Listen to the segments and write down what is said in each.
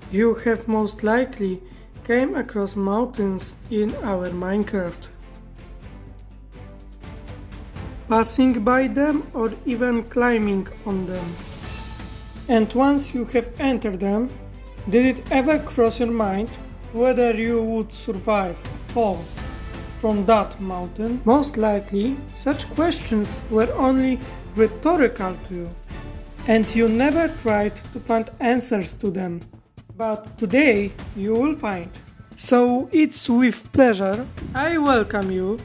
You have most likely came across mountains in our Minecraft. Passing by them or even climbing on them. And once you have entered them, did it ever cross your mind whether you would survive a fall from that mountain? Most likely, such questions were only rhetorical to you, and you never tried to find answers to them. But today you will find. So it's with pleasure I welcome you,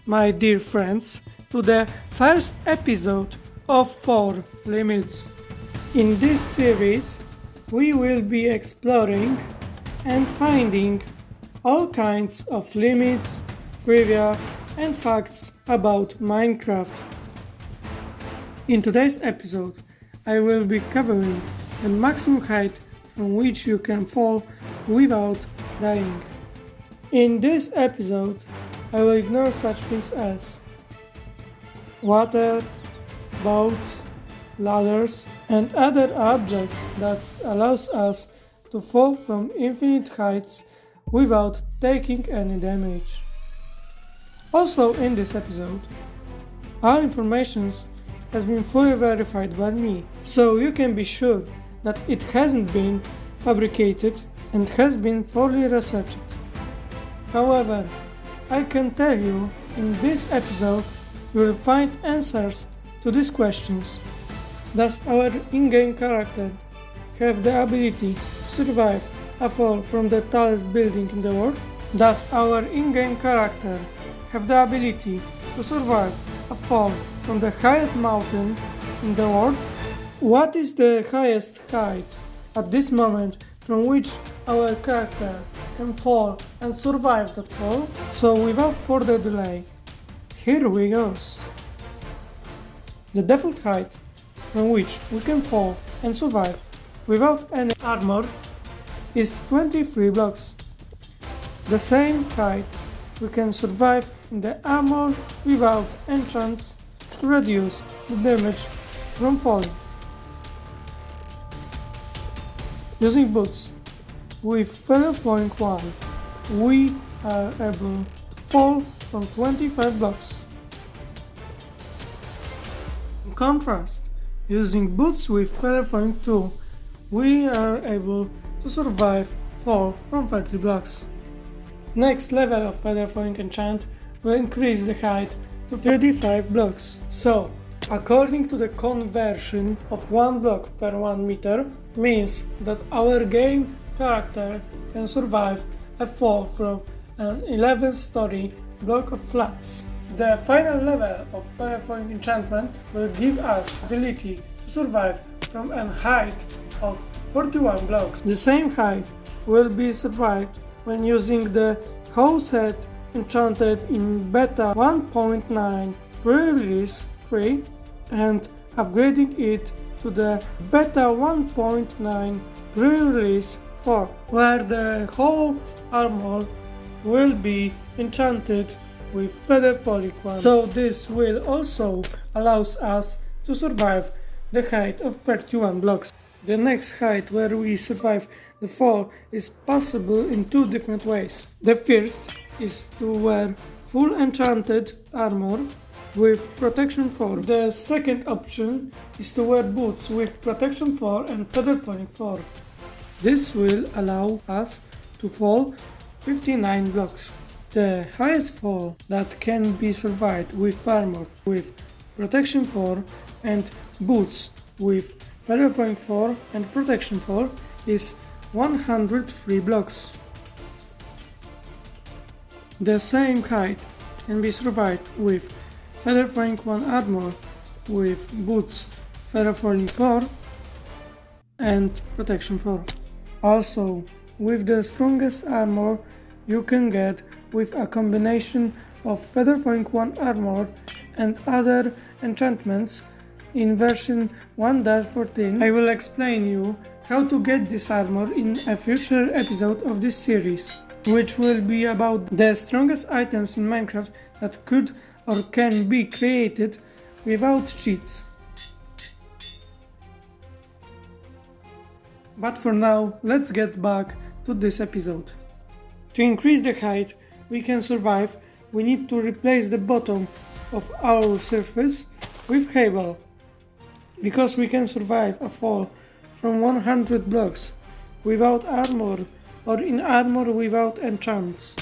my dear friends, to the first episode of 4Limits. In this series, we will be exploring and finding all kinds of limits, trivia, and facts about Minecraft. In today's episode, I will be covering the maximum height from which you can fall without dying. In this episode, I will ignore such things as water, boats, ladders, and other objects that allows us to fall from infinite heights without taking any damage. Also in this episode, all information has been fully verified by me, so you can be sure that it hasn't been fabricated and has been fully researched. However, I can tell you in this episode you will find answers to these questions. Does our in-game character have the ability to survive a fall from the tallest building in the world? Does our in-game character have the ability to survive a fall from the highest mountain in the world? What is the highest height at this moment from which our character can fall and survive that fall? So without further delay, here we go. The default height from which we can fall and survive without any armor is 23 blocks. The same height we can survive in the armor without enchants to reduce the damage from falling. Using boots with feather falling 1, we are able to fall from 25 blocks. In contrast, using boots with feather falling 2, we are able to survive fall from 30 blocks. Next level of feather falling enchant will increase the height to 35 blocks. So, according to the conversion of 1 block per 1 meter, means that our game character can survive a fall from an 11-story block of flats. The final level of feather falling enchantment will give us ability to survive from a height of 41 blocks. The same height will be survived when using the whole set enchanted in beta 1.9 pre-release 3 and upgrading it to the beta 1.9 pre-release 4, where the whole armor will be enchanted with feather falling 1. So this will also allows us to survive the height of 31 blocks. The next height where we survive the fall is possible in two different ways. The first is to wear full enchanted armor with protection 4. The second option is to wear boots with protection 4 and feather falling 4. This will allow us to fall 59 blocks. The highest fall that can be survived with armor with protection 4 and boots with feather falling 4 and protection 4 is 103 blocks. The same height can be survived with feather falling 1 armor with boots feather falling 4 and protection 4. Also, with the strongest armor you can get with a combination of feather falling 1 armor and other enchantments in version 1.14. I will explain you how to get this armor in a future episode of this series, which will be about the strongest items in Minecraft that could or can be created without cheats. But for now, let's get back to this episode. To increase the height we can survive, we need to replace the bottom of our surface with Hebel, because we can survive a fall from 100 blocks without armor or in armor without enchants.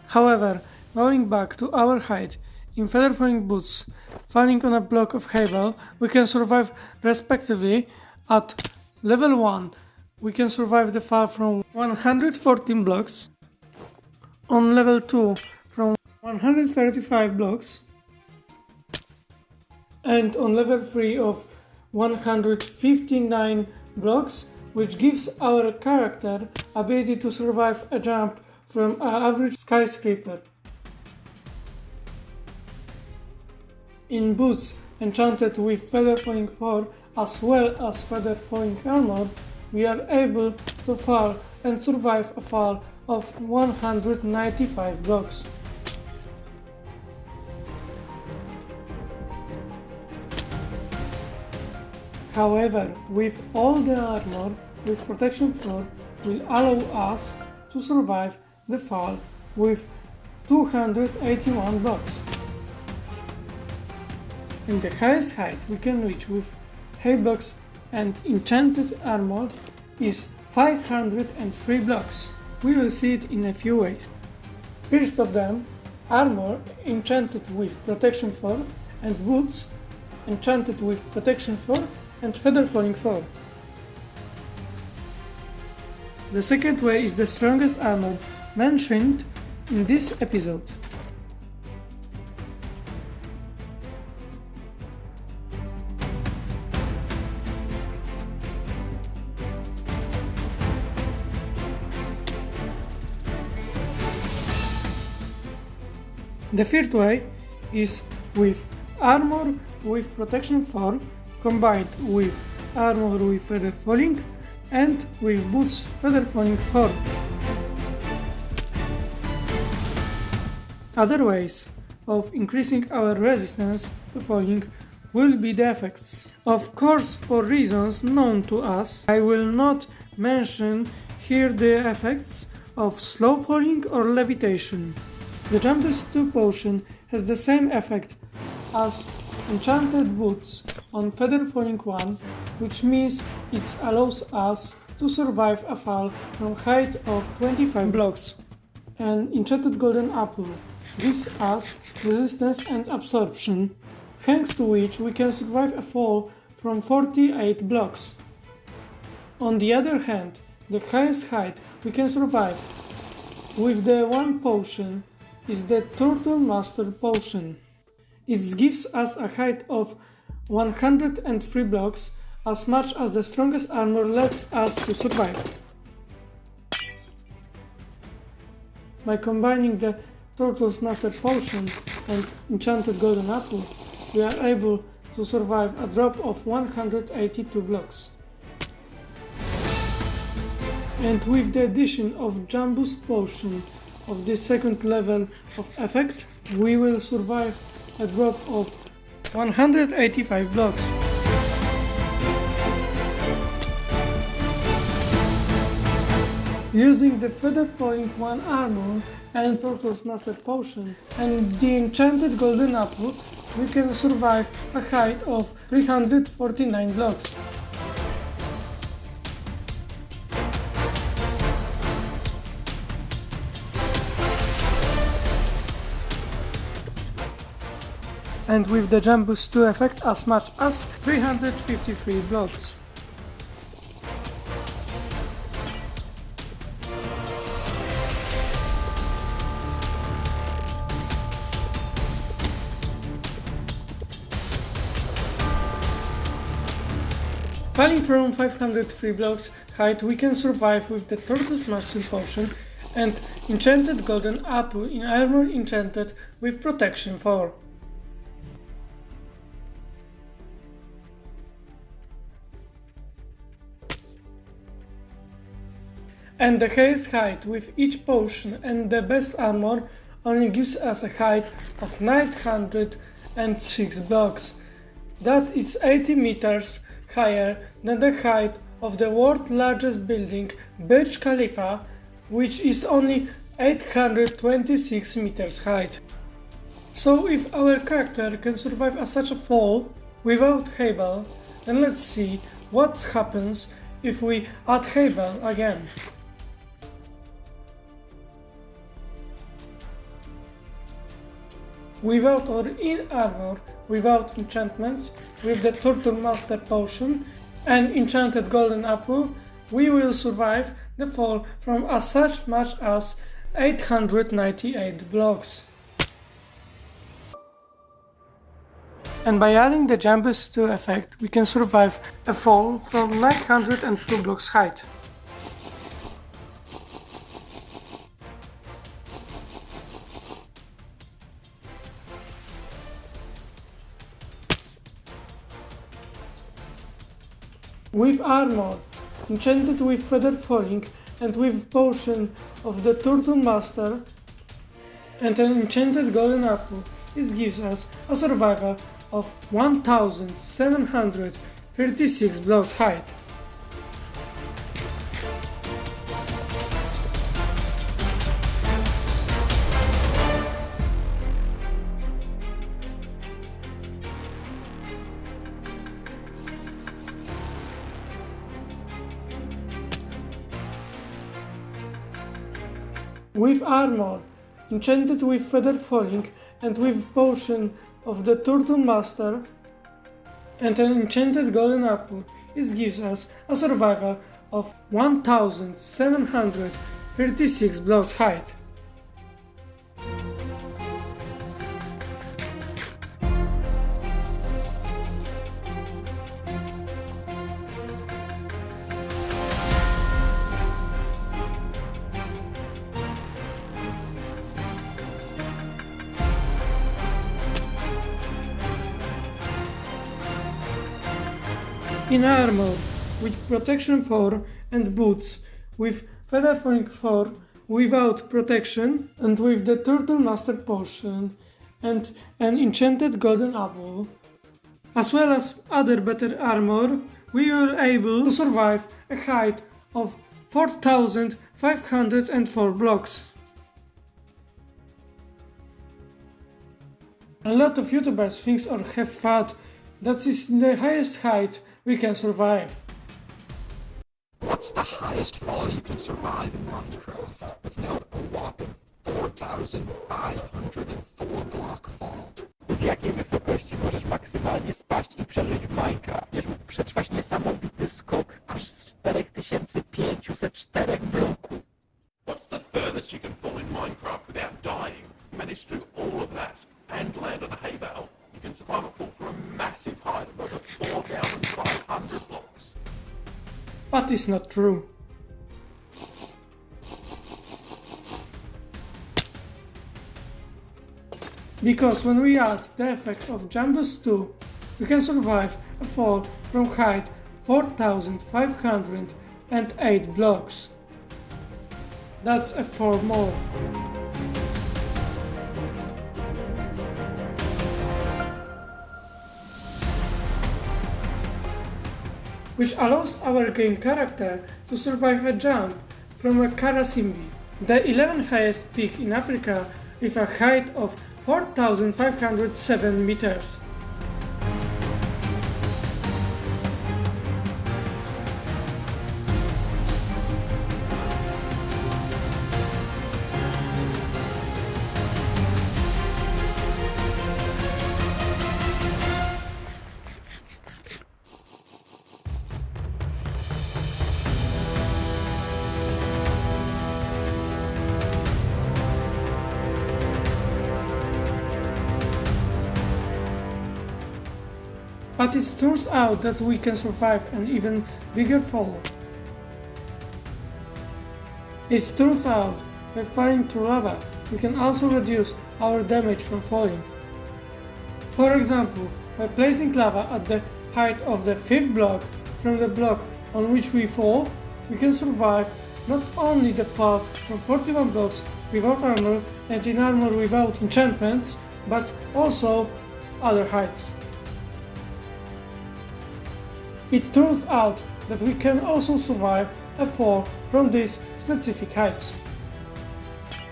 However, going back to our height, in feather falling boots, falling on a block of Hebel, we can survive respectively. At level 1, we can survive the fall from 114 blocks, on level 2 from 135 blocks, and on level 3 of 159 blocks, which gives our character ability to survive a jump from an average skyscraper. In boots enchanted with feather falling 4 as well as feather falling armor, we are able to fall and survive a fall of 195 blocks. However, with all the armor with protection 4 will allow us to survive the fall with 281 blocks. And the highest height we can reach with hay blocks and enchanted armor is 503 blocks. We will see it in a few ways. First of them, armor enchanted with protection 4 and boots enchanted with protection 4 and feather falling 4. The second way is the strongest armor mentioned in this episode. The third way is with armor with protection 4 combined with armor with feather falling and with boots feather falling 4. Other ways of increasing our resistance to falling will be the effects. Of course, for reasons known to us, I will not mention here the effects of slow falling or levitation. The Jump Boost 2 potion has the same effect as enchanted boots on feather falling 1, which means it allows us to survive a fall from height of 25 blocks. An enchanted golden apple gives us resistance and absorption, thanks to which we can survive a fall from 48 blocks. On the other hand, the highest height we can survive with the one potion is the Turtle Master potion. It gives us a height of 103 blocks, as much as the strongest armor lets us to survive. By combining the Turtle's Master potion and enchanted golden apple, we are able to survive a drop of 182 blocks. And with the addition of Jump Boost potion of this second level of effect, we will survive a drop of 185 blocks. Using the feather falling 1 armor and Turtle's Master potion and the enchanted golden apple, we can survive a height of 349 blocks. And with the Jump Boost 2 effect as much as 353 blocks. Falling from 503 blocks height, we can survive with the Turtle's Master potion and enchanted golden apple in armor enchanted with protection 4. And the highest height with each potion and the best armor only gives us a height of 906 blocks. That is 80 meters higher than the height of the world's largest building, Burj Khalifa, which is only 826 meters height. So if our character can survive such a fall without Hebel, then let's see what happens if we add Hebel again. Without or in armor, without enchantments, with the Turtle Master Potion and enchanted Golden Apple, we will survive the fall from as such much as 898 blocks. And by adding the Jambus 2 effect, we can survive a fall from 902 blocks height. With armor, enchanted with Feather Falling and with potion of the Turtle Master and an enchanted Golden Apple, this gives us a survival of 1736 blocks height. With armor, enchanted with Feather Falling and with potion of the Turtle Master and an enchanted Golden Apple, it gives us a survival of 1736 blocks height. In armor, with protection 4 and boots, with Feather Falling 4 without protection, and with the Turtle Master Potion and an enchanted Golden Apple, as well as other better armor, we were able to survive a height of 4,504 blocks. A lot of YouTubers think or have thought that is the highest height we can survive. What's the highest fall you can survive in Minecraft without a whopping 4,504 block fall? Z jakiej wysokości możesz maksymalnie spaść i przeżyć w Minecraft? Będziesz mógł przetrwać niesamowity skok aż z 4504 bloków. What's the furthest you can fall in Minecraft without dying? You manage to do all of that and land on a hay bale. You can survive a fall from a massive height of over 4,500 blocks. But it's not true. Because when we add the effect of Jambus 2, we can survive a fall from height 4,508 blocks. That's a 4 more. Which allows our game character to survive a jump from a Karasimbi, the 11th highest peak in Africa with a height of 4,507 meters. But it turns out that we can survive an even bigger fall. It turns out by falling to lava, we can also reduce our damage from falling. For example, by placing lava at the height of the 5th block from the block on which we fall, we can survive not only the fall from 41 blocks without armor and in armor without enchantments, but also other heights. It turns out that we can also survive a fall from these specific heights.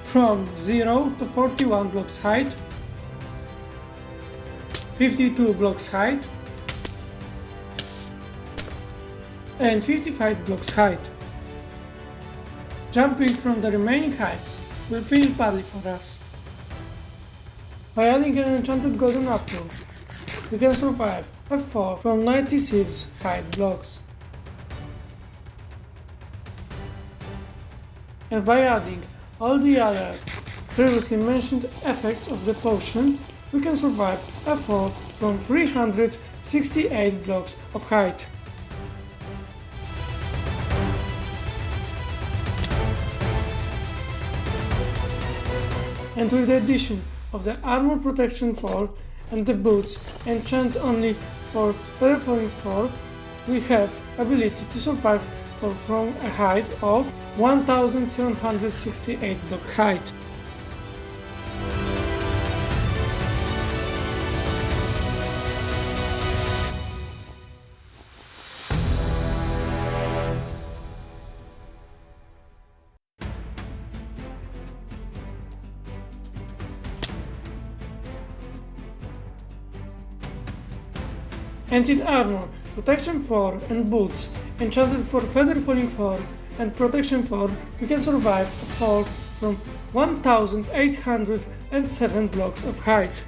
From 0 to 41 blocks height, 52 blocks height, and 55 blocks height. Jumping from the remaining heights will finish badly for us. By adding an enchanted golden apple, we can survive a fall from 96 height blocks. And by adding all the other previously mentioned effects of the potion, we can survive a fall from 368 blocks of height. And with the addition of the armor protection 4 and the boots enchant only for feather falling 4, we have ability to survive from a height of 1768 block height. And in armor, protection 4 and boots enchanted for feather falling 4 and protection 4, we can survive a fall from 1807 blocks of height.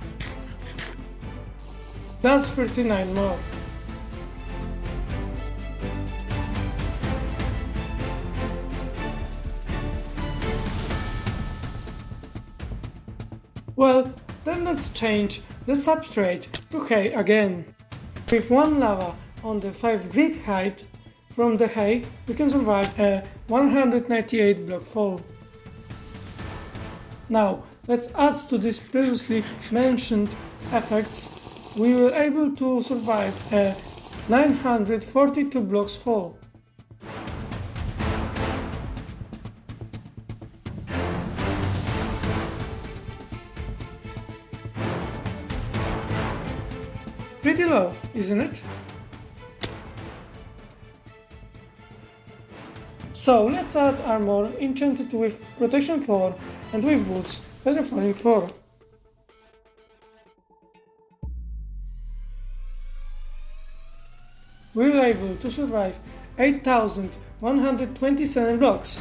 That's 39 more. Well, then let's change the substrate to hay again. With one lava on the 5 grid height from the hay, we can survive a 198 block fall. Now, let's add to these previously mentioned effects, we were able to survive a 942 blocks fall. Pretty low, isn't it? So let's add armor enchanted with protection 4 and with boots feather falling 4. We were able to survive 8127 blocks.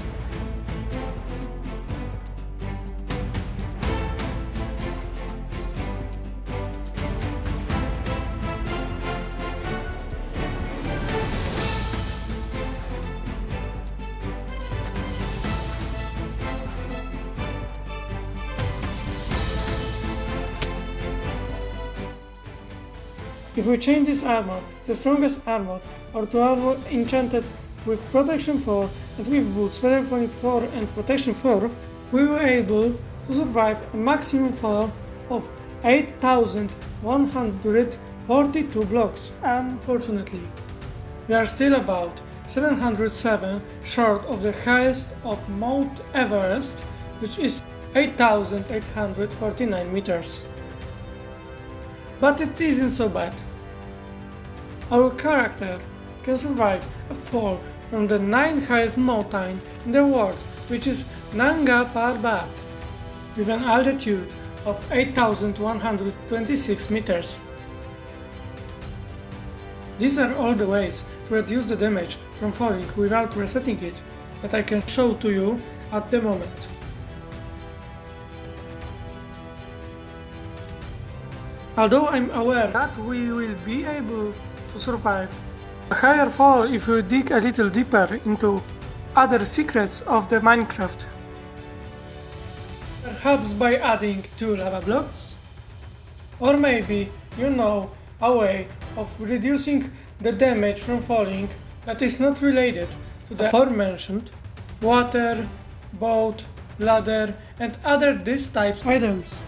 If we change this armor to strongest armor or to armor enchanted with protection 4 and with boots feather falling 4 and protection 4, we were able to survive a maximum fall of 8142 blocks. Unfortunately, we are still about 707 short of the highest of Mount Everest, which is 8849 meters. But it isn't so bad. Our character can survive a fall from the 9th highest mountain in the world, which is Nanga Parbat, with an altitude of 8126 meters. These are all the ways to reduce the damage from falling without resetting it that I can show to you at the moment. Although I'm aware that we will be able to survive a higher fall if we dig a little deeper into other secrets of the Minecraft. Perhaps by adding 2 lava blocks? Or maybe you know a way of reducing the damage from falling that is not related to the aforementioned water, boat, ladder and other these types items.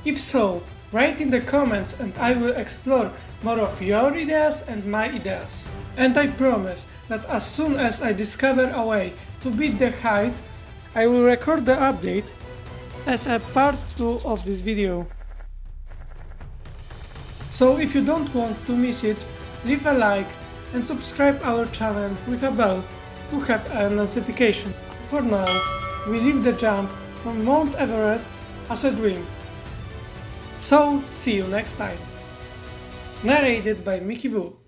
If so, write in the comments and I will explore more of your ideas and my ideas. And I promise that as soon as I discover a way to beat the height, I will record the update as a part 2 of this video. So if you don't want to miss it, leave a like and subscribe our channel with a bell to have a notification. For now, we leave the jump from Mount Everest as a dream. So, see you next time. Narrated by Mickey Wu.